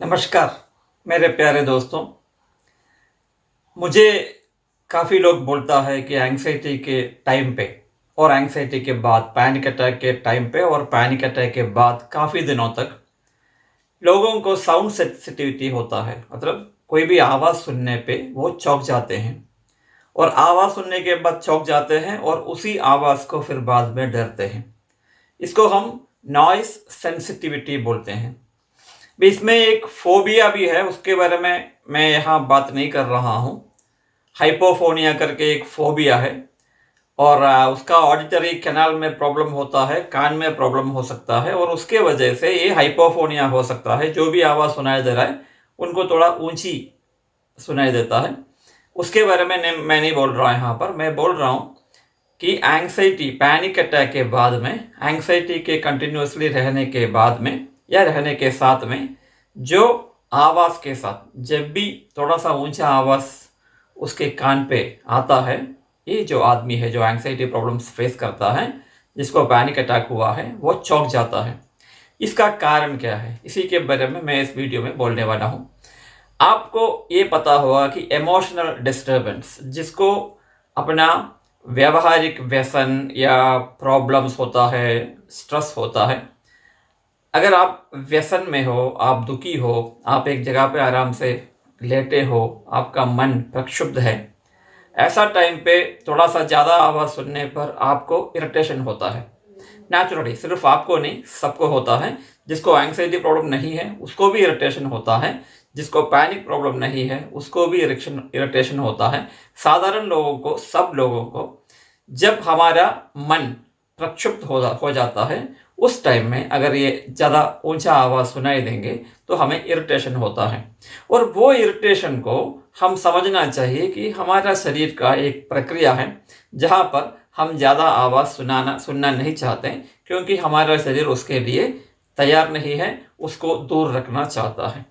नमस्कार मेरे प्यारे दोस्तों। मुझे काफ़ी लोग बोलता है कि एंग्जाइटी के टाइम पे और एंग्जाइटी के बाद, पैनिक अटैक के टाइम पे और पैनिक अटैक के बाद काफ़ी दिनों तक लोगों को साउंड सेंसिटिविटी होता है। मतलब कोई भी आवाज़ सुनने पे वो चौंक जाते हैं और आवाज़ सुनने के बाद चौंक जाते हैं और उसी आवाज़ को फिर बाद में डरते हैं। इसको हम नॉइस सेंसिटिविटी बोलते हैं। इसमें एक फोबिया भी है, उसके बारे में मैं यहाँ बात नहीं कर रहा हूँ। हाइपोफोनिया करके एक फोबिया है और उसका ऑडिटरी कैनाल में प्रॉब्लम होता है, कान में प्रॉब्लम हो सकता है और उसके वजह से ये हाइपोफोनिया हो सकता है। जो भी आवाज़ सुनाई दे रहा है उनको थोड़ा ऊंची सुनाई देता है। उसके बारे में मैं नहीं बोल रहा यहाँ पर। मैं बोल रहा हूँ कि एंग्जाइटी, पैनिक अटैक के बाद में, एंग्जाइटी के कंटिन्यूसली रहने के बाद में या रहने के साथ में जो आवाज़ के साथ जब भी थोड़ा सा ऊंचा आवाज़ उसके कान पे आता है, ये जो आदमी है जो एंग्जाइटी प्रॉब्लम्स फेस करता है, जिसको पैनिक अटैक हुआ है, वो चौंक जाता है। इसका कारण क्या है, इसी के बारे में मैं इस वीडियो में बोलने वाला हूँ। आपको ये पता होगा कि इमोशनल डिस्टर्बेंस, जिसको अपना व्यावहारिक व्यसन या प्रॉब्लम्स होता है, स्ट्रेस होता है। अगर आप व्यसन में हो, आप दुखी हो, आप एक जगह पे आराम से लेटे हो, आपका मन प्रक्षुब्ध है, ऐसा टाइम पे थोड़ा सा ज़्यादा आवाज़ सुनने पर आपको इरिटेशन होता है। नेचुरली सिर्फ आपको नहीं, सबको होता है। जिसको एंग्जाइटी प्रॉब्लम नहीं है उसको भी इरिटेशन होता है, जिसको पैनिक प्रॉब्लम नहीं है उसको भी इरिटेशन होता है। साधारण लोगों को, सब लोगों को जब हमारा मन प्रक्षुब्ध हो जाता है, उस टाइम में अगर ये ज़्यादा ऊंचा आवाज़ सुनाई देंगे तो हमें इरिटेशन होता है। और वो इरिटेशन को हम समझना चाहिए कि हमारा शरीर का एक प्रक्रिया है जहाँ पर हम ज़्यादा आवाज़ सुनना नहीं चाहते, क्योंकि हमारा शरीर उसके लिए तैयार नहीं है, उसको दूर रखना चाहता है।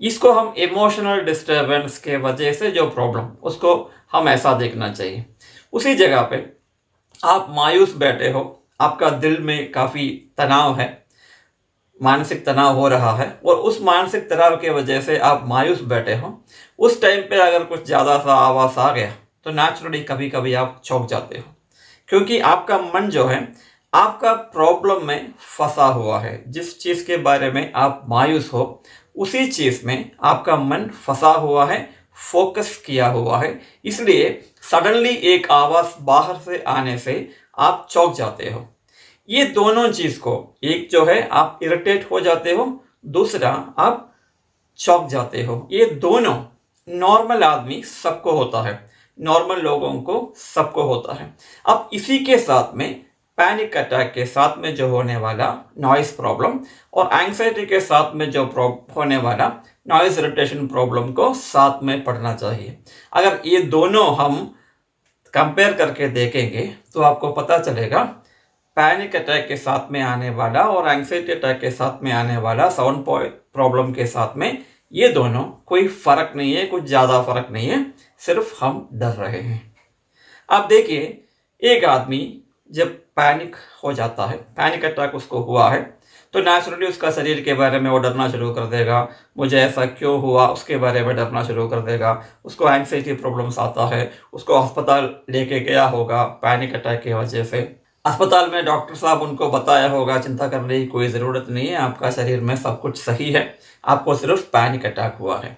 इसको हम इमोशनल डिस्टर्बेंस के वजह से जो प्रॉब्लम, उसको हम ऐसा देखना चाहिए। उसी जगह पे आप मायूस बैठे हो, आपका दिल में काफ़ी तनाव है, मानसिक तनाव हो रहा है और उस मानसिक तनाव की वजह से आप मायूस बैठे हो। उस टाइम पे अगर कुछ ज़्यादा सा आवाज़ आ गया तो नेचुरली कभी कभी आप चौंक जाते हो, क्योंकि आपका मन जो है आपका प्रॉब्लम में फंसा हुआ है। जिस चीज़ के बारे में आप मायूस हो, उसी चीज़ में आपका मन फंसा हुआ है, फोकस किया हुआ है। इसलिए सडनली एक आवाज़ बाहर से आने से आप चौंक जाते हो। ये दोनों चीज़ को, एक जो है आप इरिटेट हो जाते हो, दूसरा आप चौंक जाते हो, ये दोनों नॉर्मल आदमी सबको होता है, नॉर्मल लोगों को सबको होता है। अब इसी के साथ में पैनिक अटैक के साथ में जो होने वाला नॉइस प्रॉब्लम और एंग्जाइटी के साथ में जो होने वाला नॉइस इरिटेशन प्रॉब्लम को साथ में पढ़ना चाहिए। अगर ये दोनों हम कंपेयर करके देखेंगे तो आपको पता चलेगा पैनिक अटैक के साथ में आने वाला और एंग्जाइटी अटैक के साथ में आने वाला साउंड प्रॉब्लम के साथ में ये दोनों कोई फ़र्क नहीं है, कुछ ज़्यादा फ़र्क नहीं है, सिर्फ हम डर रहे हैं। अब देखिए, एक आदमी जब पैनिक हो जाता है, पैनिक अटैक उसको हुआ है, तो नेचुरली उसका शरीर के बारे में वो डरना शुरू कर देगा। मुझे ऐसा क्यों हुआ, उसके बारे में डरना शुरू कर देगा। उसको एंग्जाइटी प्रॉब्लम्स आता है, उसको अस्पताल लेके गया होगा पैनिक अटैक की वजह से। अस्पताल में डॉक्टर साहब उनको बताया होगा चिंता करने की कोई ज़रूरत नहीं है, आपका शरीर में सब कुछ सही है, आपको सिर्फ पैनिक अटैक हुआ है।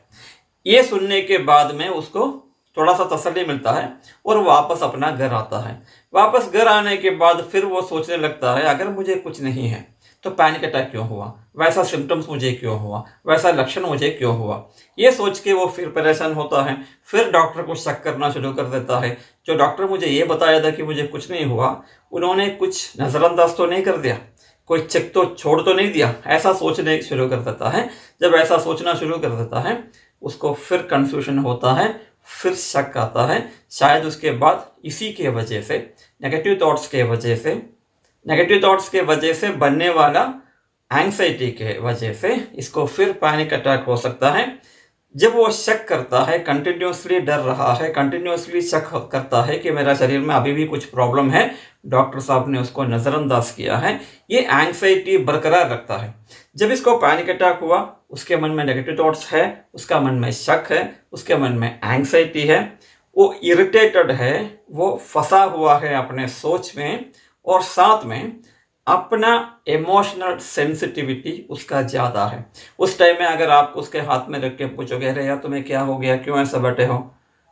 ये सुनने के बाद में उसको थोड़ा सा तसल्ली मिलता है और वापस अपना घर आता है। वापस घर आने के बाद फिर वो सोचने लगता है, अगर मुझे कुछ नहीं है तो पैनिक अटैक क्यों हुआ, वैसा सिम्टम्स मुझे क्यों हुआ, वैसा लक्षण मुझे क्यों हुआ। ये सोच के वो फिर परेशान होता है, फिर डॉक्टर को शक करना शुरू कर देता है। जो डॉक्टर मुझे ये बताया था कि मुझे कुछ नहीं हुआ, उन्होंने कुछ नज़रअंदाज तो नहीं कर दिया, कोई चेक तो छोड़ तो नहीं दिया, ऐसा सोचने शुरू कर देता है। जब ऐसा सोचना शुरू कर देता है, उसको फिर कन्फ्यूजन होता है, फिर शक आता है। शायद उसके बाद इसी के वजह से, नेगेटिव थॉट्स के वजह से बनने वाला एंग्जाइटी के वजह से इसको फिर पैनिक अटैक हो सकता है। जब वो शक करता है, कंटिन्यूसली डर रहा है, कंटिन्यूसली शक करता है कि मेरा शरीर में अभी भी कुछ प्रॉब्लम है, डॉक्टर साहब ने उसको नज़रअंदाज किया है, ये एंग्जाइटी बरकरार रखता है। जब इसको पैनिक अटैक हुआ, उसके मन में नेगेटिव थॉट्स है, उसका मन में शक है, उसके मन में एंग्जाइटी है, वो इरिटेटेड है, वो फंसा हुआ है अपने सोच में, और साथ में अपना इमोशनल सेंसिटिविटी उसका ज़्यादा है। उस टाइम में अगर आप उसके हाथ में रख के पूछोगे, अरे यार तुम्हें क्या हो गया, क्यों ऐसा बैठे हो,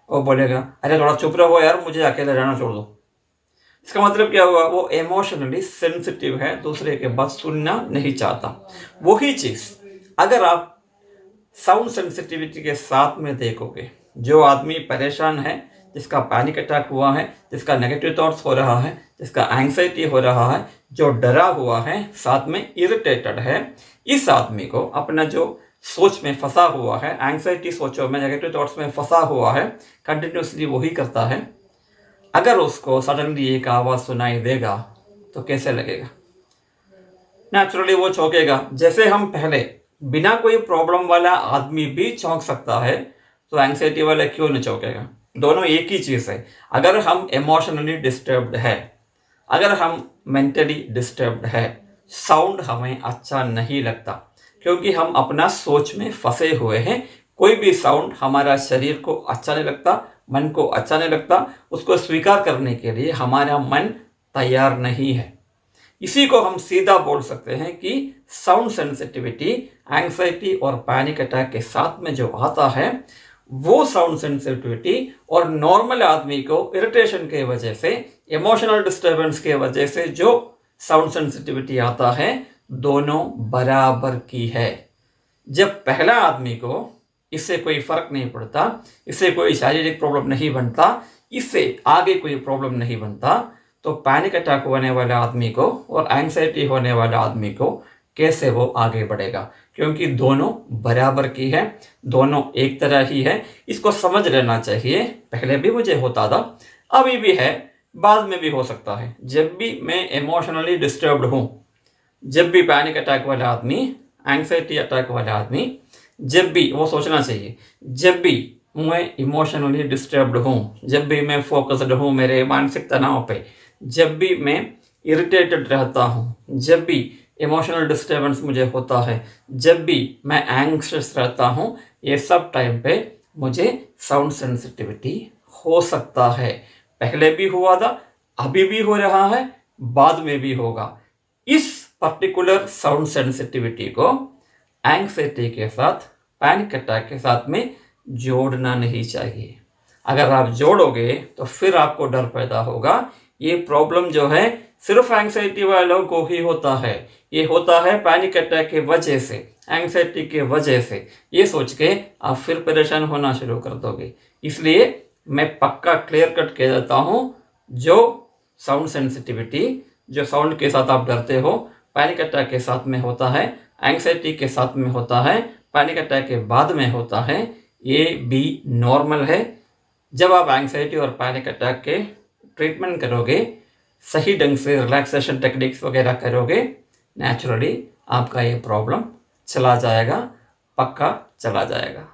वो बोलेगा अरे थोड़ा चुप रहो यार, मुझे अकेले रहना छोड़ दो। इसका मतलब क्या हुआ, वो इमोशनली सेंसिटिव है, दूसरे के बात सुनना नहीं चाहता। वही चीज़ अगर आप साउंड सेंसिटिविटी के साथ में देखोगे, जो आदमी परेशान है, जिसका पैनिक अटैक हुआ है, जिसका नेगेटिव थॉट्स हो रहा है, जिसका एंग्जाइटी हो रहा है, जो डरा हुआ है, साथ में इरिटेटेड है, इस आदमी को अपना जो सोच में फंसा हुआ है, एंग्जाइटी सोचों में, नेगेटिव थॉट्स में फंसा हुआ है, कंटिन्यूसली वही करता है, अगर उसको सडनली एक आवाज़ सुनाई देगा तो कैसे लगेगा? नेचुरली वो चौंकेगा। जैसे हम पहले बिना कोई प्रॉब्लम वाला आदमी भी चौंक सकता है, तो एंग्जाइटी वाला क्यों नहीं चौंकेगा? दोनों एक ही चीज़ है। अगर हम इमोशनली डिस्टर्ब्ड है, अगर हम मेंटली डिस्टर्ब्ड है, साउंड हमें अच्छा नहीं लगता, क्योंकि हम अपना सोच में फंसे हुए हैं। कोई भी साउंड हमारा शरीर को अच्छा नहीं लगता, मन को अच्छा नहीं लगता, उसको स्वीकार करने के लिए हमारा मन तैयार नहीं है। इसी को हम सीधा बोल सकते हैं कि साउंड सेंसिटिविटी एंग्जाइटी और पैनिक अटैक के साथ में जो आता है, वो साउंड सेंसिटिविटी और नॉर्मल आदमी को इरिटेशन के वजह से, इमोशनल डिस्टर्बेंस के वजह से जो साउंड सेंसिटिविटी आता है, दोनों बराबर की है। जब पहला आदमी को इससे कोई फर्क नहीं पड़ता, इससे कोई शारीरिक प्रॉब्लम नहीं बनता, इससे आगे कोई प्रॉब्लम नहीं बनता, तो पैनिक अटैक होने वाले आदमी को और एंग्जाइटी होने वाले आदमी को कैसे वो आगे बढ़ेगा? क्योंकि दोनों बराबर की है, दोनों एक तरह ही है। इसको समझ लेना चाहिए। पहले भी मुझे होता था, अभी भी है, बाद में भी हो सकता है। जब भी मैं इमोशनली डिस्टर्ब्ड हूँ, जब भी पैनिक अटैक वाला आदमी, एंग्जाइटी अटैक वाला आदमी, जब भी वो सोचना चाहिए, जब भी मैं इमोशनली डिस्टर्ब्ड हूँ, जब भी मैं फोकस्ड हूँ मेरे मानसिक तनाव पे, जब भी मैं इरिटेटेड रहता हूँ, जब भी इमोशनल डिस्टर्बेंस मुझे होता है, जब भी मैं एंग्शियस रहता हूँ, ये सब टाइम पे मुझे साउंड सेंसिटिविटी हो सकता है। पहले भी हुआ था, अभी भी हो रहा है, बाद में भी होगा। इस पर्टिकुलर साउंड सेंसिटिविटी को एंग्जाइटी के साथ, पैनिक अटैक के साथ में जोड़ना नहीं चाहिए। अगर आप जोड़ोगे तो फिर आपको डर पैदा होगा। ये प्रॉब्लम जो है सिर्फ एंग्जाइटी वालों को ही होता है, ये होता है पैनिक अटैक की वजह से, एंग्जाइटी के वजह से। ये सोच के आप फिर परेशान होना शुरू कर दोगे। इसलिए मैं पक्का क्लियर कट कह देता हूँ, जो साउंड सेंसिटिविटी, जो साउंड के साथ आप डरते हो, पैनिक अटैक के साथ में होता है, एंग्जाइटी के साथ में होता है, पैनिक अटैक के बाद में होता है, ये भी नॉर्मल है। जब आप एंग्जाइटी और पैनिक अटैक के ट्रीटमेंट करोगे, सही ढंग से रिलैक्सेशन टेक्निक्स वगैरह करोगे, नेचुरली आपका ये प्रॉब्लम चला जाएगा, पक्का चला जाएगा।